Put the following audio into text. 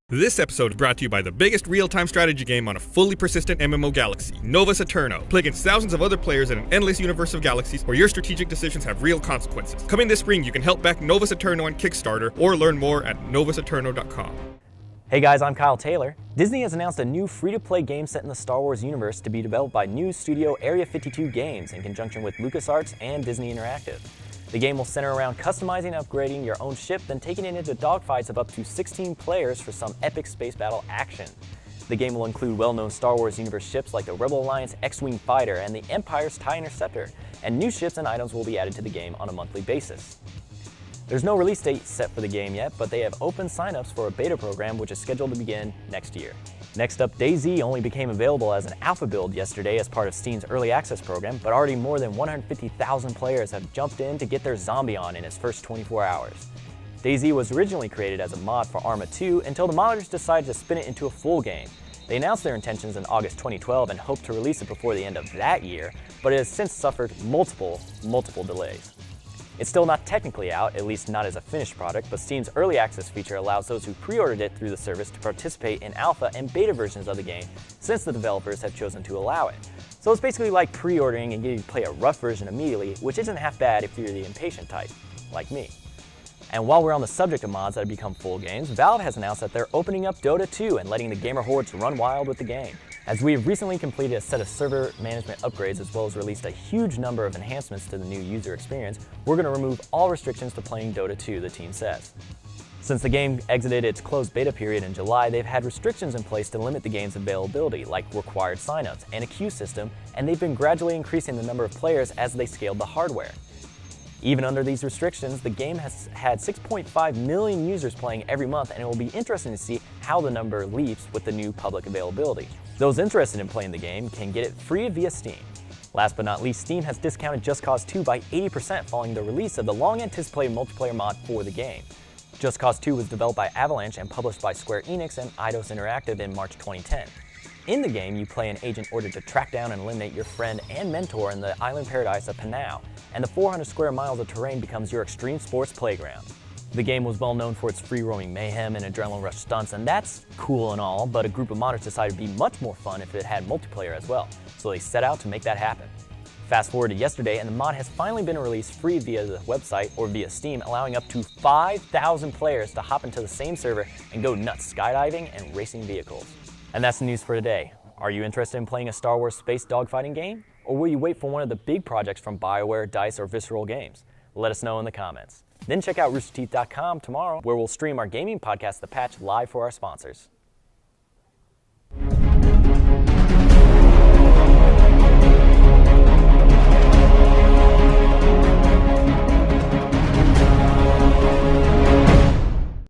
This episode is brought to you by the biggest real-time strategy game on a fully persistent MMO galaxy, Nova Saturno. Play against thousands of other players in an endless universe of galaxies where your strategic decisions have real consequences. Coming this spring, you can help back Nova Saturno on Kickstarter or learn more at novasaturno.com. Hey guys, I'm Kyle Taylor. Disney has announced a new free-to-play game set in the Star Wars universe to be developed by new studio Area 52 Games in conjunction with LucasArts and Disney Interactive. The game will center around customizing and upgrading your own ship, then taking it into dogfights of up to 16 players for some epic space battle action. The game will include well-known Star Wars universe ships like the Rebel Alliance X-Wing Fighter and the Empire's TIE Interceptor, and new ships and items will be added to the game on a monthly basis. There's no release date set for the game yet, but they have open signups for a beta program which is scheduled to begin next year. Next up, DayZ only became available as an alpha build yesterday as part of Steam's early access program, but already more than 150,000 players have jumped in to get their zombie on in its first 24 hours. DayZ was originally created as a mod for Arma 2 until the modders decided to spin it into a full game. They announced their intentions in August 2012 and hoped to release it before the end of that year, but it has since suffered multiple delays. It's still not technically out, at least not as a finished product, but Steam's early access feature allows those who pre-ordered it through the service to participate in alpha and beta versions of the game since the developers have chosen to allow it. So it's basically like pre-ordering and getting to play a rough version immediately, which isn't half bad if you're the impatient type, like me. And while we're on the subject of mods that have become full games, Valve has announced that they're opening up Dota 2 and letting the gamer hordes run wild with the game. As we have recently completed a set of server management upgrades as well as released a huge number of enhancements to the new user experience, we're going to remove all restrictions to playing Dota 2, the team says. Since the game exited its closed beta period in July, they've had restrictions in place to limit the game's availability, like required signups and a queue system, and they've been gradually increasing the number of players as they scaled the hardware. Even under these restrictions, the game has had 6.5 million users playing every month, and it will be interesting to see how the number leaps with the new public availability. Those interested in playing the game can get it free via Steam. Last but not least, Steam has discounted Just Cause 2 by 80% following the release of the long-anticipated multiplayer mod for the game. Just Cause 2 was developed by Avalanche and published by Square Enix and Eidos Interactive in March 2010. In the game, you play an agent ordered to track down and eliminate your friend and mentor in the island paradise of Panau, and the 400 square miles of terrain becomes your extreme sports playground. The game was well known for its free-roaming mayhem and adrenaline rush stunts, and that's cool and all, but a group of modders decided it would be much more fun if it had multiplayer as well, so they set out to make that happen. Fast forward to yesterday, and the mod has finally been released free via the website or via Steam, allowing up to 5,000 players to hop into the same server and go nuts skydiving and racing vehicles. And that's the news for today. Are you interested in playing a Star Wars space dogfighting game? Or will you wait for one of the big projects from BioWare, DICE, or Visceral Games? Let us know in the comments. Then check out roosterteeth.com tomorrow, where we'll stream our gaming podcast, The Patch, live for our sponsors.